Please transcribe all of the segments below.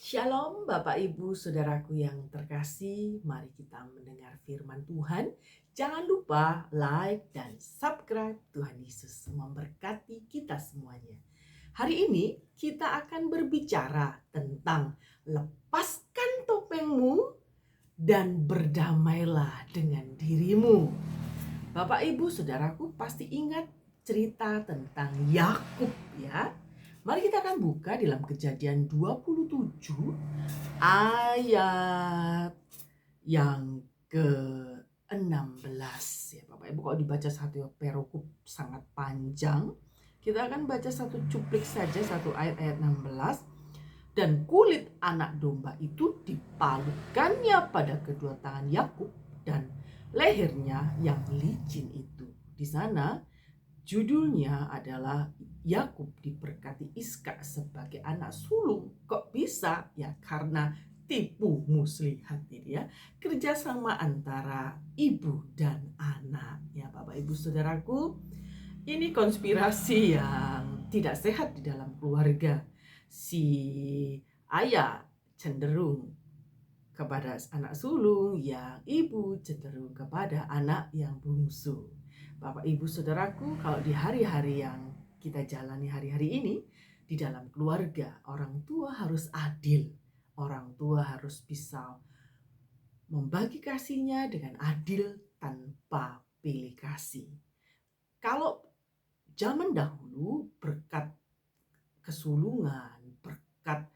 Shalom Bapak Ibu Saudaraku yang terkasih, mari kita mendengar firman Tuhan. Jangan lupa like dan subscribe. Tuhan Yesus memberkati kita semuanya. Hari ini kita akan berbicara tentang lepaskan topengmu dan berdamailah dengan dirimu. Bapak Ibu Saudaraku pasti ingat cerita tentang Yakub ya. Mari kita akan buka dalam Kejadian 27 ayat yang ke-16 ya Bapak Ibu. Kalau dibaca satu perikop sangat panjang, kita akan baca satu cuplik saja, satu ayat 16. Dan kulit anak domba itu dipalukannya pada kedua tangan Yakub dan lehernya yang licin itu. Di sana judulnya adalah Yakub diberkati Iskak sebagai anak sulung. Kok bisa? Ya karena tipu muslihat ini ya. Kerjasama antara ibu dan anak ya Bapak Ibu Saudaraku. Ini konspirasi yang tidak sehat di dalam keluarga. Si ayah cenderung kepada anak sulung, yang ibu cenderung kepada anak yang bungsu. Bapak Ibu Saudaraku, kalau di hari-hari yang kita jalani hari-hari ini, di dalam keluarga, orang tua harus adil. Orang tua harus bisa membagi kasihnya dengan adil tanpa pilih kasih. Kalau zaman dahulu berkat kesulungan, berkat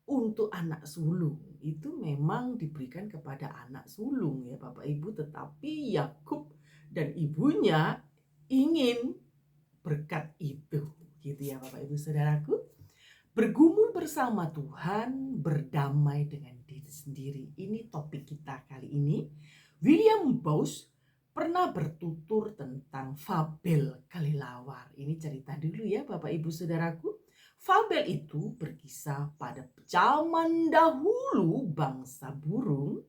untuk anak sulung itu memang diberikan kepada anak sulung ya Bapak Ibu, tetapi Yakub dan ibunya ingin berkat itu gitu ya Bapak Ibu Saudaraku. Bergumul bersama Tuhan, berdamai dengan diri sendiri. Ini topik kita kali ini. William Bowes pernah bertutur tentang fabel kelelawar. Ini cerita dulu ya Bapak Ibu Saudaraku. Fabel itu berkisah pada zaman dahulu bangsa burung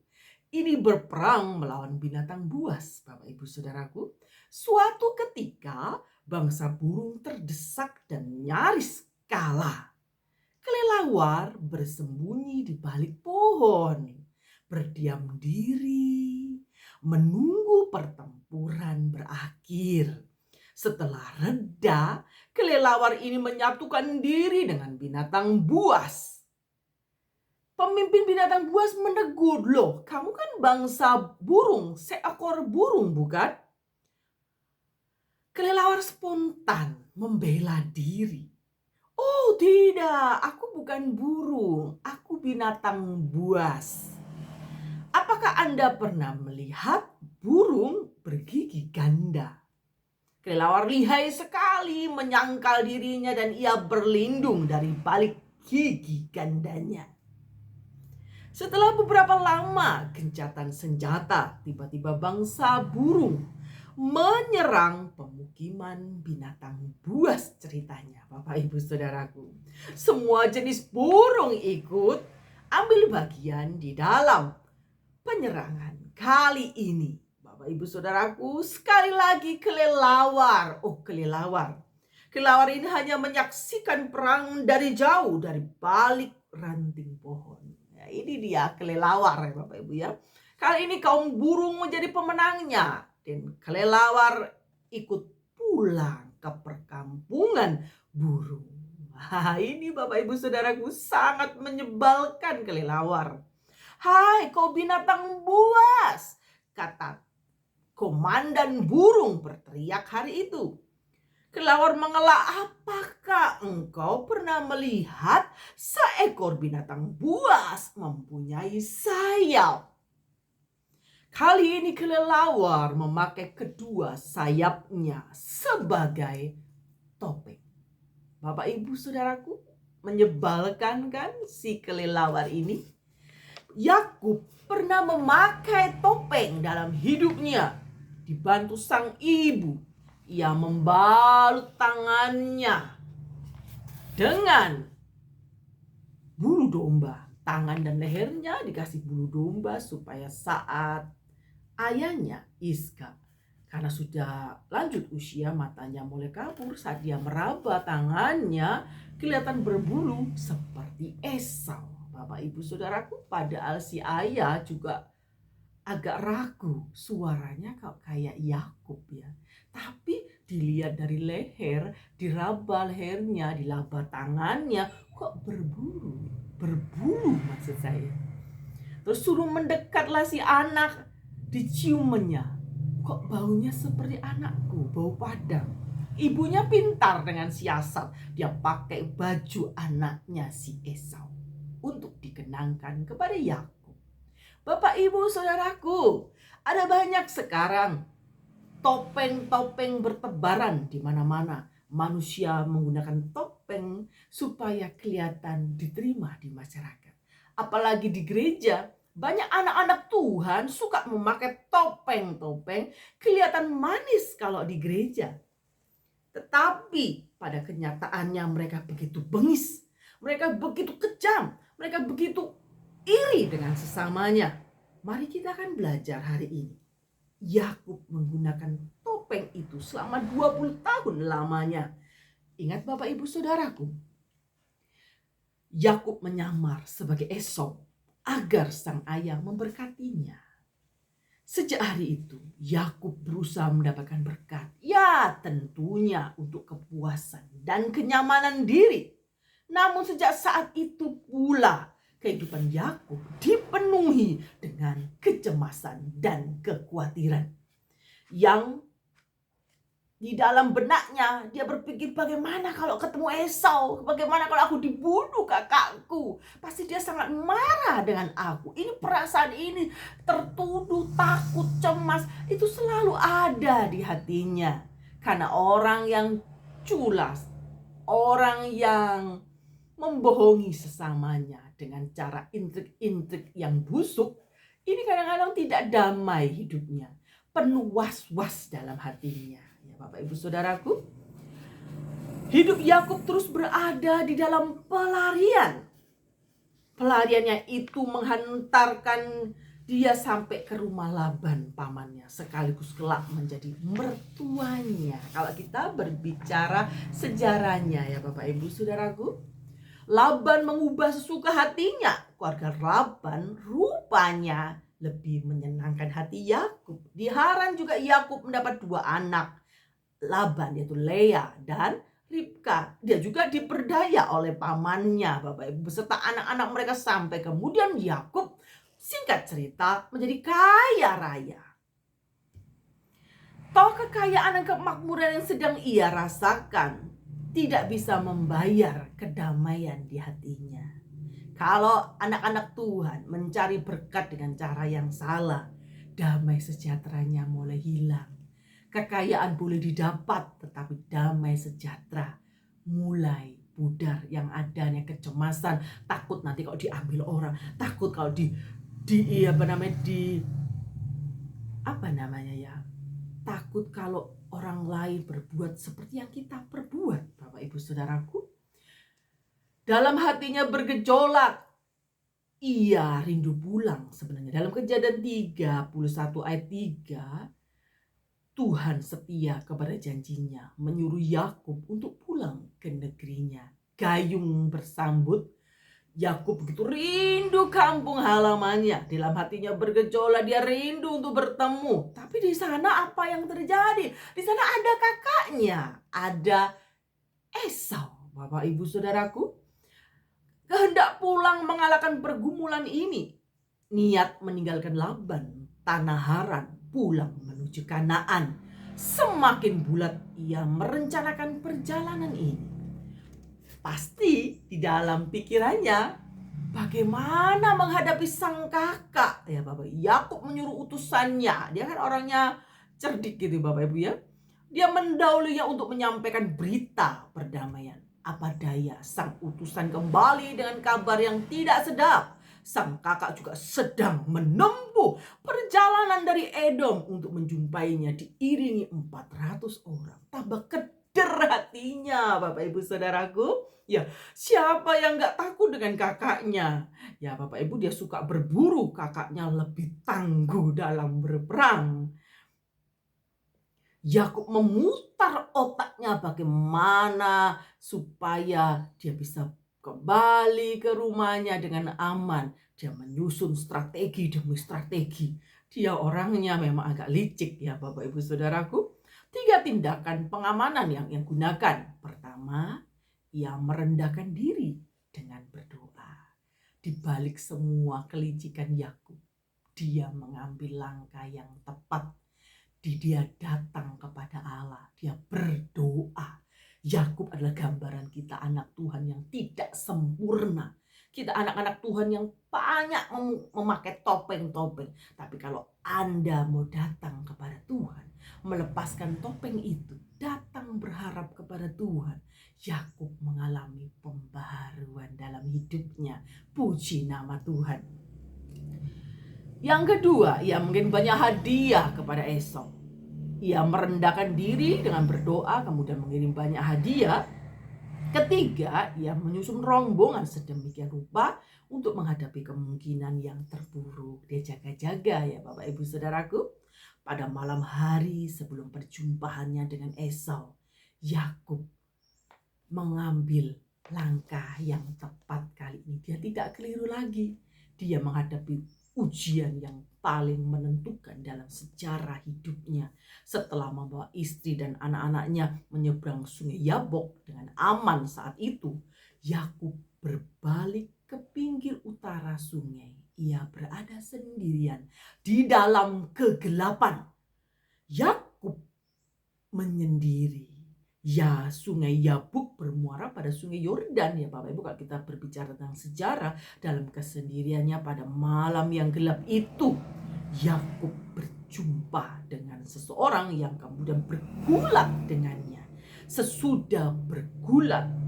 ini berperang melawan binatang buas, Bapak Ibu Saudaraku. Suatu ketika bangsa burung terdesak dan nyaris kalah. Kelelawar bersembunyi di balik pohon, berdiam diri, menunggu pertempuran berakhir. Setelah reda, kelelawar ini menyatukan diri dengan binatang buas. Pemimpin binatang buas menegur, "Loh, kamu kan bangsa burung, seekor burung bukan?" Kelelawar spontan membela diri. "Oh tidak, aku bukan burung, aku binatang buas. Apakah Anda pernah melihat burung bergigi ganda?" Kelelawar lihai sekali menyangkal dirinya dan ia berlindung dari balik gigi gandanya. Setelah beberapa lama gencatan senjata, tiba-tiba bangsa burung menyerang pemukiman binatang buas ceritanya. Bapak Ibu Saudaraku, semua jenis burung ikut ambil bagian di dalam penyerangan kali ini. Bapak Ibu Saudaraku, sekali lagi kelelawar. Kelelawar ini hanya menyaksikan perang dari jauh, dari balik ranting pohon. Ya, ini dia kelelawar ya Bapak Ibu ya. Kali ini kaum burung menjadi pemenangnya. Dan kelelawar ikut pulang ke perkampungan burung. Nah, ini Bapak Ibu Saudaraku sangat menyebalkan kelelawar. "Hai kau binatang buas," kata komandan burung berteriak hari itu. Kelelawar mengelak, "Apakah engkau pernah melihat seekor binatang buas mempunyai sayap?" Kali ini kelelawar memakai kedua sayapnya sebagai topeng. Bapak Ibu Saudaraku, menyebalkan kan si kelelawar ini? Yakub pernah memakai topeng dalam hidupnya. Dibantu sang ibu, ia membalut tangannya dengan bulu domba. Tangan dan lehernya dikasih bulu domba supaya saat ayahnya Iskak, karena sudah lanjut usia, matanya mulai kabur, saat dia meraba tangannya kelihatan berbulu seperti Esau. Bapak Ibu Saudaraku, padahal si ayah juga agak ragu, suaranya kok kayak Yakub ya. Tapi dilihat dari leher, diraba lehernya, dilaba tangannya, kok berbulu maksud saya. Terus suruh mendekatlah si anak, diciumannya. Kok baunya seperti anakku, bau padang. Ibunya pintar dengan siasat. Dia pakai baju anaknya si Esau untuk dikenangkan kepada Yakub. Bapak Ibu Saudaraku, ada banyak sekarang topeng-topeng bertebaran di mana-mana. Manusia menggunakan topeng supaya kelihatan diterima di masyarakat. Apalagi di gereja, banyak anak-anak Tuhan suka memakai topeng-topeng, kelihatan manis kalau di gereja. Tetapi pada kenyataannya mereka begitu bengis, mereka begitu kejam, mereka begitu iri dengan sesamanya. Mari kita akan belajar hari ini. Yakub menggunakan topeng itu selama 20 tahun lamanya. Ingat Bapak Ibu Saudaraku, Yakub menyamar sebagai Esau agar sang ayah memberkatinya. Sejak hari itu, Yakub berusaha mendapatkan berkat. Ya, tentunya untuk kepuasan dan kenyamanan diri. Namun sejak saat itu pula, kehidupan Yakub dipenuhi dengan kecemasan dan kekhawatiran. Yang di dalam benaknya dia berpikir, bagaimana kalau ketemu Esau? Bagaimana kalau aku dibunuh kakakku? Pasti dia sangat marah dengan aku. Ini perasaan ini, tertuduh, takut, cemas, itu selalu ada di hatinya. Karena orang yang culas, orang yang membohongi sesamanya dengan cara intrik-intrik yang busuk, ini kadang-kadang tidak damai hidupnya, penuh was-was dalam hatinya. Ya Bapak Ibu Saudaraku, hidup Yakub terus berada di dalam pelarian. Pelariannya itu menghantarkan dia sampai ke rumah Laban pamannya, sekaligus kelak menjadi mertuanya. Kalau kita berbicara sejarahnya ya Bapak Ibu Saudaraku, Laban mengubah sesuka hatinya. Keluarga Laban rupanya lebih menyenangkan hati Yakub. Di Haran juga Yakub mendapat 2 anak Laban, yaitu Lea dan Ribka. Dia juga diperdaya oleh pamannya Bapak Ibu beserta anak-anak mereka, sampai kemudian Yakub, singkat cerita, menjadi kaya raya. Toh kekayaan dan kemakmuran yang sedang ia rasakan tidak bisa membayar kedamaian di hatinya. Kalau anak-anak Tuhan mencari berkat dengan cara yang salah, damai sejahteranya mulai hilang. Kekayaan boleh didapat, tetapi damai sejahtera mulai pudar. Yang adanya kecemasan, takut nanti kalau diambil orang, takut kalau takut kalau orang lain berbuat seperti yang kita perbuat, Bapak Ibu Saudaraku. Dalam hatinya bergejolak. Ia rindu pulang sebenarnya. Dalam Kejadian 31 ayat 3, Tuhan setia kepada janjinya, menyuruh Yakub untuk pulang ke negerinya. Gayung bersambut, Yakub begitu rindu kampung halamannya. Dalam hatinya bergejolak, dia rindu untuk bertemu. Tapi di sana apa yang terjadi? Di sana ada kakaknya, ada Esau. Bapak Ibu Saudaraku, kehendak pulang mengalahkan pergumulan ini. Niat meninggalkan Laban, tanah Haran, pulang menuju Kanaan. Semakin bulat ia merencanakan perjalanan ini. Pasti di dalam pikirannya, bagaimana menghadapi sang kakak ya Bapak. Yakub menyuruh utusannya, dia kan orangnya cerdik gitu Bapak Ibu ya. Dia mendahulunya untuk menyampaikan berita perdamaian. Apa daya, sang utusan kembali dengan kabar yang tidak sedap. Sang kakak juga sedang menempuh perjalanan dari Edom untuk menjumpainya, diiringi 400 orang. Tambah keder hatinya Bapak Ibu Saudaraku. Ya, siapa yang gak takut dengan kakaknya? Ya Bapak Ibu, dia suka berburu, kakaknya lebih tangguh dalam berperang. Yakub memutar otaknya bagaimana supaya dia bisa kembali ke rumahnya dengan aman. Dia menyusun strategi demi strategi. Dia orangnya memang agak licik ya Bapak Ibu Saudaraku. 3 tindakan pengamanan yang gunakan. Pertama, ia merendahkan diri dengan berdoa. Di balik semua kelicikan Yakub, dia mengambil langkah yang tepat. Dia datang kepada Allah, dia berdoa. Yakub adalah gambaran kita anak Tuhan yang tidak sempurna. Kita anak-anak Tuhan yang banyak memakai topeng-topeng. Tapi kalau Anda mau datang kepada Tuhan, melepaskan topeng itu, datang berharap kepada Tuhan, Yakub mengalami pembaharuan dalam hidupnya. Puji nama Tuhan. Yang kedua, ia mungkin banyak hadiah kepada Esau. Ia merendahkan diri dengan berdoa, kemudian mengirim banyak hadiah. Ketiga, ia menyusun rombongan sedemikian rupa untuk menghadapi kemungkinan yang terburuk. Dia jaga-jaga ya Bapak Ibu Saudaraku. Pada malam hari sebelum perjumpaannya dengan Esau, Yakub mengambil langkah yang tepat kali ini. Dia tidak keliru lagi. Dia menghadapi ujian yang paling menentukan dalam sejarah hidupnya. Setelah membawa istri dan anak-anaknya menyeberang sungai Yabok dengan aman saat itu, Yakub berbalik ke pinggir utara sungai. Ia berada sendirian di dalam kegelapan. Yakub menyendiri. Ya, sungai Yabok bermuara pada sungai Yordan ya Bapak Ibu. Kalau kita berbicara tentang sejarah, dalam kesendiriannya pada malam yang gelap itu, Yakub berjumpa dengan seseorang yang kemudian bergulat dengannya. Sesudah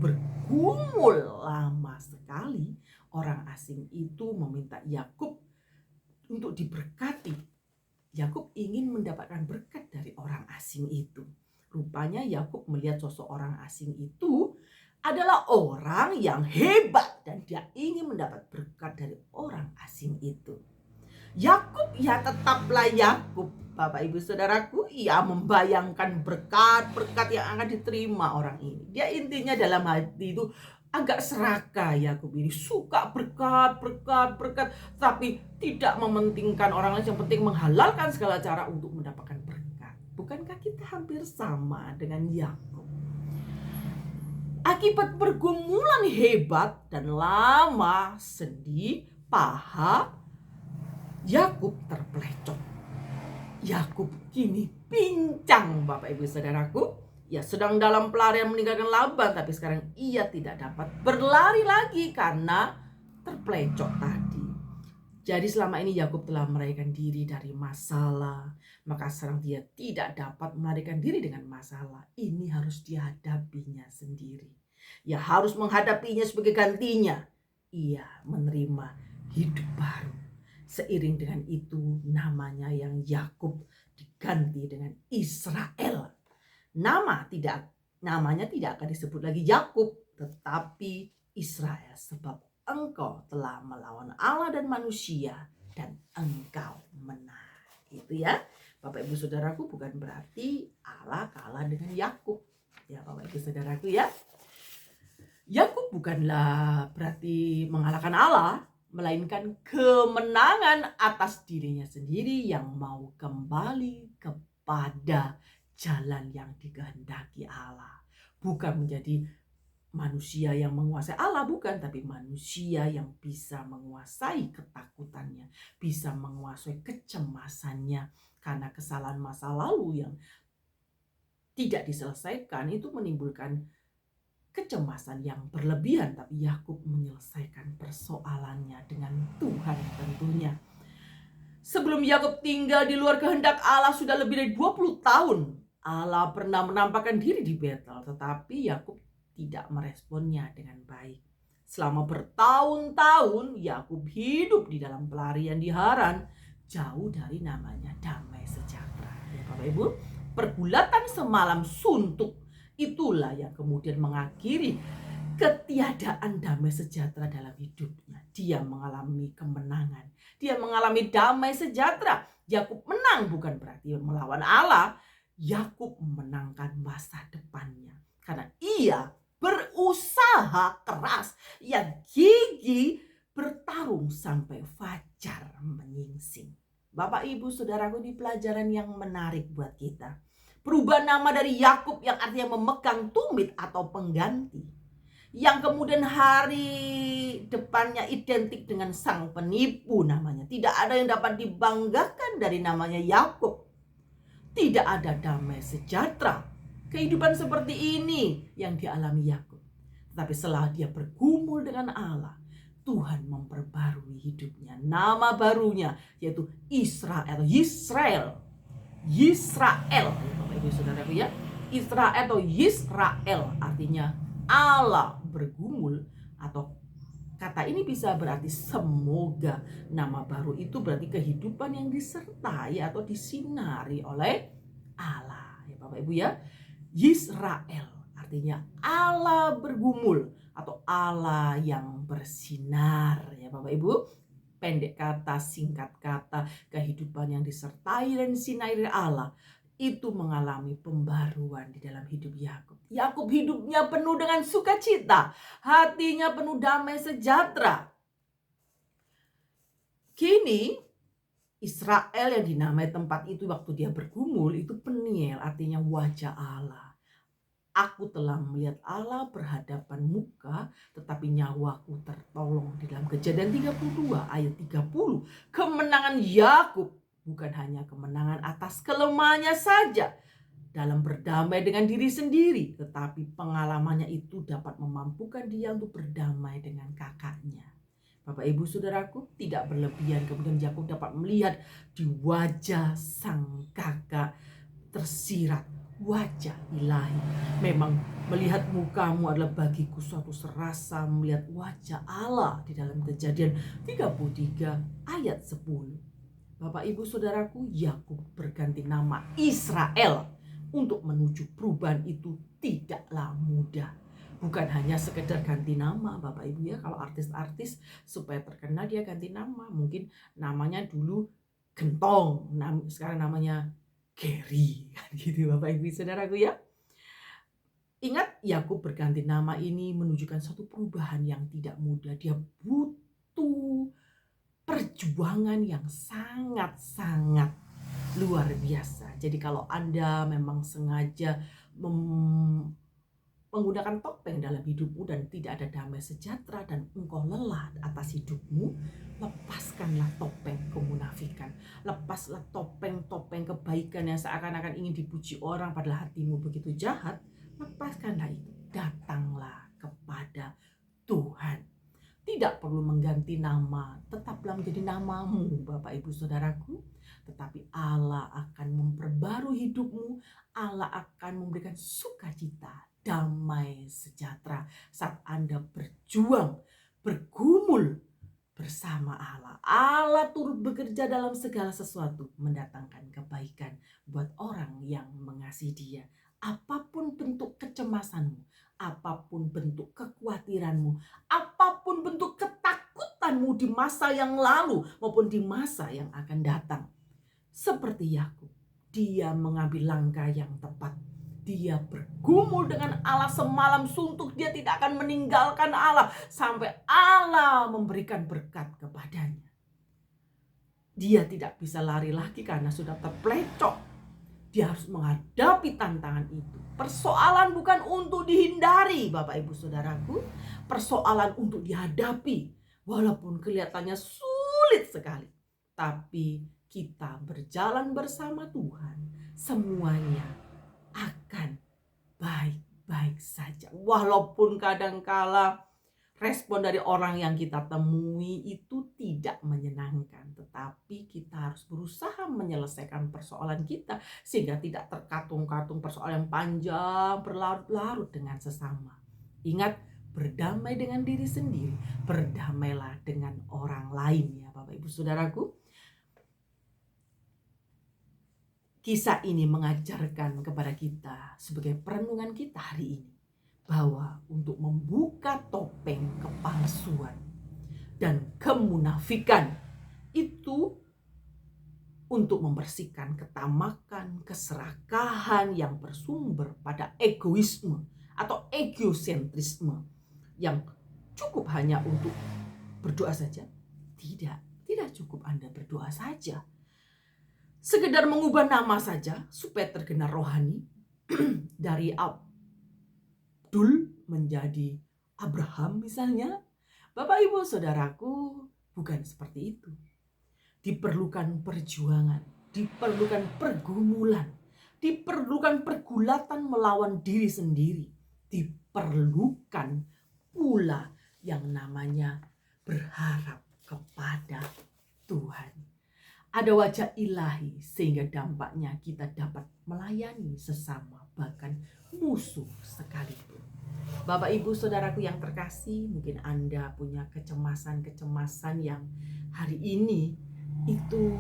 bergumul lama sekali, orang asing itu meminta Yakub untuk diberkati. Yakub ingin mendapatkan berkat dari orang asing itu. Rupanya Yakub melihat sosok orang asing itu adalah orang yang hebat dan dia ingin mendapat berkat dari orang asing itu. Yakub ya tetaplah Yakub, Bapak Ibu Saudaraku, ia membayangkan berkat-berkat yang akan diterima orang ini. Dia intinya dalam hati itu agak serakah. Yakub ini suka berkat, tapi tidak mementingkan orang lain. Yang penting menghalalkan segala cara untuk mendapatkan berkat. Bukankah kita hampir sama dengan Yakub? Akibat pergumulan hebat dan lama sendi, paha Yakub terpelecot. Yakub kini pincang, Bapak Ibu Saudaraku. Ia sedang dalam pelarian meninggalkan Laban, tapi sekarang ia tidak dapat berlari lagi karena terpelecot tadi. Jadi selama ini Yakub telah melarikan diri dari masalah, maka sekarang dia tidak dapat melarikan diri dengan masalah. Ini harus dihadapinya sendiri. Ia harus menghadapinya sebagai gantinya. Ia menerima hidup baru. Seiring dengan itu namanya yang Yakub diganti dengan Israel. Namanya tidak akan disebut lagi Yakub, tetapi Israel, sebab engkau telah melawan Allah dan manusia dan engkau menang. Itu ya Bapak Ibu Saudaraku, bukan berarti Allah kalah dengan Yakub. Ya Bapak Ibu Saudaraku ya. Yakub bukanlah berarti mengalahkan Allah, melainkan kemenangan atas dirinya sendiri yang mau kembali kepada jalan yang dikehendaki Allah. Bukan menjadi manusia yang menguasai Allah, bukan, tapi manusia yang bisa menguasai ketakutannya, bisa menguasai kecemasannya karena kesalahan masa lalu yang tidak diselesaikan itu menimbulkan kecemasan yang berlebihan. Tapi Yakub menyelesaikan persoalannya dengan Tuhan tentunya. Sebelum Yakub tinggal di luar kehendak Allah sudah lebih dari 20 tahun, Allah pernah menampakkan diri di Betel, tetapi Yakub tidak meresponnya dengan baik. Selama bertahun-tahun Yakub hidup di dalam pelarian di Haran, jauh dari namanya damai sejahtera. Ya Bapak Ibu, pergulatan semalam suntuk itulah yang kemudian mengakhiri ketiadaan damai sejahtera dalam hidupnya. Dia mengalami kemenangan, dia mengalami damai sejahtera. Yakub menang bukan berarti melawan Allah. Yakub memenangkan masa depannya karena ia berusaha keras, yang gigih bertarung sampai fajar menyingsing. Bapak Ibu Saudaraku, di pelajaran yang menarik buat kita. Perubahan nama dari Yakub yang artinya memegang tumit atau pengganti, yang kemudian hari depannya identik dengan sang penipu namanya. Tidak ada yang dapat dibanggakan dari namanya Yakub. Tidak ada damai sejahtera. Kehidupan seperti ini yang dialami Yakub. Tetapi setelah dia bergumul dengan Allah, Tuhan memperbarui hidupnya. Nama barunya yaitu Israel. Yisrael, Bapak Ibu Saudaraku ya. Israel atau Yisrael artinya Allah bergumul, atau kata ini bisa berarti semoga. Nama baru itu berarti kehidupan yang disertai atau disinari oleh Allah. Ya Bapak Ibu ya. Yisrael artinya Allah bergumul atau Allah yang bersinar. Ya Bapak Ibu. Pendek kata, singkat kata, kehidupan yang disertai dan disinari Allah itu mengalami pembaruan di dalam hidup Yakub. Yakub hidupnya penuh dengan sukacita, hatinya penuh damai sejahtera. Kini Israel yang dinamai tempat itu waktu dia bergumul itu Peniel, artinya wajah Allah. Aku telah melihat Allah berhadapan muka, tetapi nyawaku tertolong. Di dalam Kejadian 32 ayat 30, kemenangan Yakub bukan hanya kemenangan atas kelemahannya saja dalam berdamai dengan diri sendiri, tetapi pengalamannya itu dapat memampukan dia untuk berdamai dengan kakaknya. Bapak Ibu Saudaraku, tidak berlebihan kemudian Yakub dapat melihat di wajah sang kakak tersirat wajah ilahi. Memang melihat mukamu adalah bagiku suatu serasa melihat wajah Allah di dalam Kejadian 33 ayat 10. Bapak Ibu Saudaraku, Yakub berganti nama Israel. Untuk menuju perubahan itu tidaklah mudah. Bukan hanya sekedar ganti nama Bapak Ibu ya. Kalau artis-artis supaya terkenal dia ganti nama. Mungkin namanya dulu Gentong, sekarang namanya Gary. Gitu Bapak Ibu Saudaraku ya. Ingat, Yakub berganti nama ini menunjukkan suatu perubahan yang tidak mudah. Dia butuh perjuangan yang sangat-sangat luar biasa. Jadi kalau Anda memang sengaja menggunakan topeng dalam hidupmu dan tidak ada damai sejahtera dan engkau lelah atas hidupmu, lepaskanlah topeng kemunafikan. Lepaslah topeng-topeng kebaikan yang seakan-akan ingin dipuji orang padahal hatimu begitu jahat. Lepaskanlah itu. Datanglah kepada Tuhan. Tidak perlu mengganti nama, tetaplah menjadi namamu Bapak Ibu Saudaraku. Tetapi Allah akan memperbarui hidupmu, Allah akan memberikan sukacita, damai sejahtera saat Anda berjuang, bergumul bersama Allah. Allah turut bekerja dalam segala sesuatu, mendatangkan kebaikan buat orang yang mengasihi Dia. Apapun bentuk kecemasanmu, apapun bentuk kekhawatiranmu, apapun bentuk ketakutanmu di masa yang lalu maupun di masa yang akan datang. Seperti Yakub, dia mengambil langkah yang tepat. Dia bergumul dengan Allah semalam suntuk. Dia tidak akan meninggalkan Allah sampai Allah memberikan berkat kepadanya. Dia tidak bisa lari lagi karena sudah terplecok. Dia harus menghadapi tantangan itu. Persoalan bukan untuk dihindari Bapak Ibu Saudaraku. Persoalan untuk dihadapi. Walaupun kelihatannya sulit sekali. Tapi kita berjalan bersama Tuhan. Semuanya akan baik-baik saja. Walaupun kadangkala respon dari orang yang kita temui itu tidak menyenangkan, tetapi kita harus berusaha menyelesaikan persoalan kita sehingga tidak terkatung-katung persoalan yang panjang berlarut-larut dengan sesama. Ingat, berdamai dengan diri sendiri, berdamailah dengan orang lain ya Bapak Ibu Saudaraku. Kisah ini mengajarkan kepada kita sebagai perenungan kita hari ini, bahwa untuk membuka topeng kepalsuan dan kemunafikan itu untuk membersihkan ketamakan, keserakahan yang bersumber pada egoisme atau egosentrisme yang cukup hanya untuk berdoa saja? Tidak cukup Anda berdoa saja. Sekedar mengubah nama saja supaya terkenal rohani dari Abdul menjadi Abraham misalnya. Bapak Ibu Saudaraku, bukan seperti itu. Diperlukan perjuangan, diperlukan pergumulan, diperlukan pergulatan melawan diri sendiri, diperlukan pula yang namanya berharap kepada Tuhan. Ada wajah ilahi sehingga dampaknya kita dapat melayani sesama, bahkan musuh sekalipun. Bapak Ibu Saudaraku yang terkasih, mungkin Anda punya kecemasan-kecemasan yang hari ini itu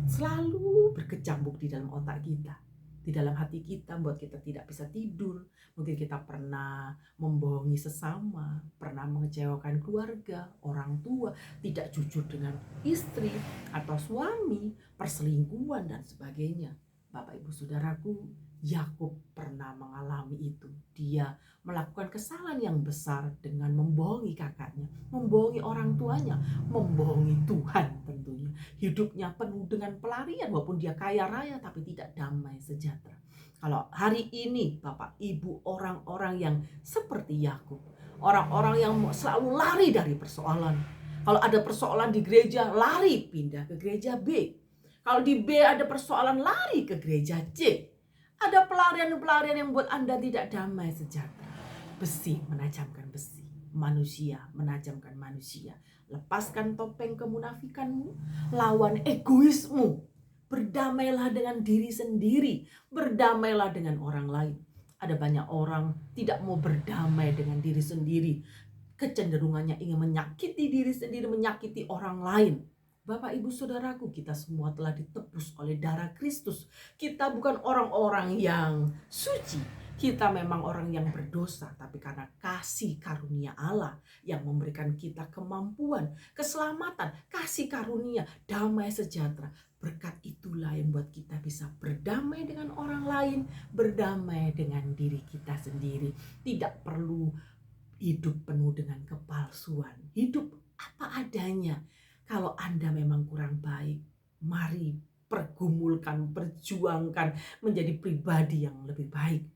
selalu berkecamuk di dalam otak kita, di dalam hati kita, membuat kita tidak bisa tidur. Mungkin kita pernah membohongi sesama, pernah mengecewakan keluarga, orang tua, tidak jujur dengan istri atau suami, perselingkuhan dan sebagainya. Bapak Ibu Saudaraku, Yakub pernah mengalami itu. Dia melakukan kesalahan yang besar dengan membohongi kakaknya, membohongi orang tuanya, membohongi Tuhan tentunya. Hidupnya penuh dengan pelarian walaupun dia kaya raya tapi tidak damai sejahtera. Kalau hari ini Bapak Ibu orang-orang yang seperti Yakub, orang-orang yang selalu lari dari persoalan. Kalau ada persoalan di gereja, lari pindah ke gereja B. Kalau di B ada persoalan, lari ke gereja C. Ada pelarian-pelarian yang membuat Anda tidak damai sejahtera. Besi menajamkan besi, manusia menajamkan manusia. Lepaskan topeng kemunafikanmu, lawan egoismu. Berdamailah dengan diri sendiri, berdamailah dengan orang lain. Ada banyak orang tidak mau berdamai dengan diri sendiri. Kecenderungannya ingin menyakiti diri sendiri, menyakiti orang lain. Bapak Ibu Saudaraku, kita semua telah ditebus oleh darah Kristus. Kita bukan orang-orang yang suci. Kita memang orang yang berdosa, tapi karena kasih karunia Allah yang memberikan kita kemampuan, keselamatan, kasih karunia, damai sejahtera. Berkat itulah yang membuat kita bisa berdamai dengan orang lain, berdamai dengan diri kita sendiri. Tidak perlu hidup penuh dengan kepalsuan. Hidup apa adanya. Kalau Anda memang kurang baik, mari pergumulkan, perjuangkan menjadi pribadi yang lebih baik.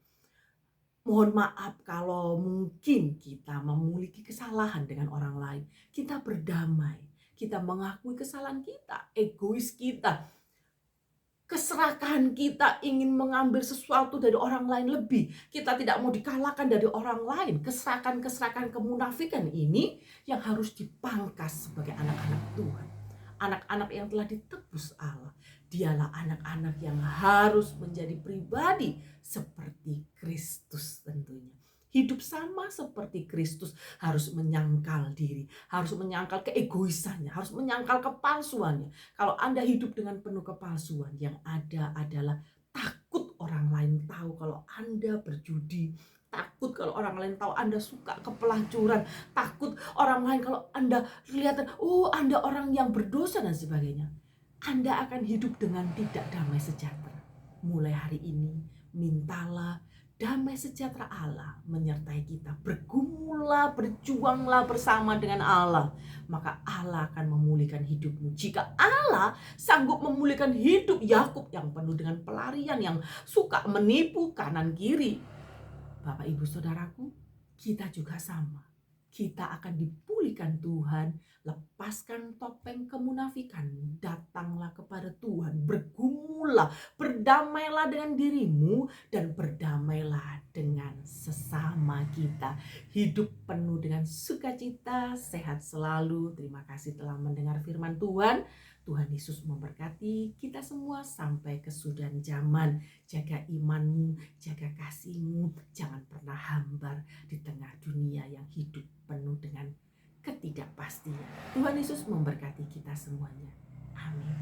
Mohon maaf kalau mungkin kita memiliki kesalahan dengan orang lain. Kita berdamai, kita mengakui kesalahan kita, egois kita, keserakahan kita ingin mengambil sesuatu dari orang lain lebih. Kita tidak mau dikalahkan dari orang lain. Keserakan-keserakan kemunafikan ini yang harus dipangkas sebagai anak-anak Tuhan. Anak-anak yang telah ditebus Allah. Dialah anak-anak yang harus menjadi pribadi seperti Kristus tentunya. Hidup sama seperti Kristus, harus menyangkal diri, harus menyangkal keegoisannya, harus menyangkal kepalsuannya. Kalau Anda hidup dengan penuh kepalsuan, yang ada adalah takut orang lain tahu kalau Anda berjudi, takut kalau orang lain tahu Anda suka kepelacuran, takut orang lain kalau Anda kelihatan, oh Anda orang yang berdosa dan sebagainya. Anda akan hidup dengan tidak damai sejahtera. Mulai hari ini, mintalah damai sejahtera Allah menyertai kita. Bergumullah, berjuanglah bersama dengan Allah. Maka Allah akan memulihkan hidupmu. Jika Allah sanggup memulihkan hidup Yakub yang penuh dengan pelarian, yang suka menipu kanan kiri, Bapak Ibu Saudaraku, kita juga sama. Kita akan dipulihkan Tuhan. Lepaskan topeng kemunafikanmu. Datanglah kepada Tuhan. Bergumullah. Berdamailah dengan dirimu. Dan berdamailah dengan sesama kita. Hidup penuh dengan sukacita. Sehat selalu. Terima kasih telah mendengar firman Tuhan. Tuhan Yesus memberkati kita semua sampai kesudahan zaman. Jaga imanmu, jaga kasihmu. Jangan pernah hambar di tengah dunia yang hidup penuh dengan ketidakpastian. Tuhan Yesus memberkati kita semuanya. Amin.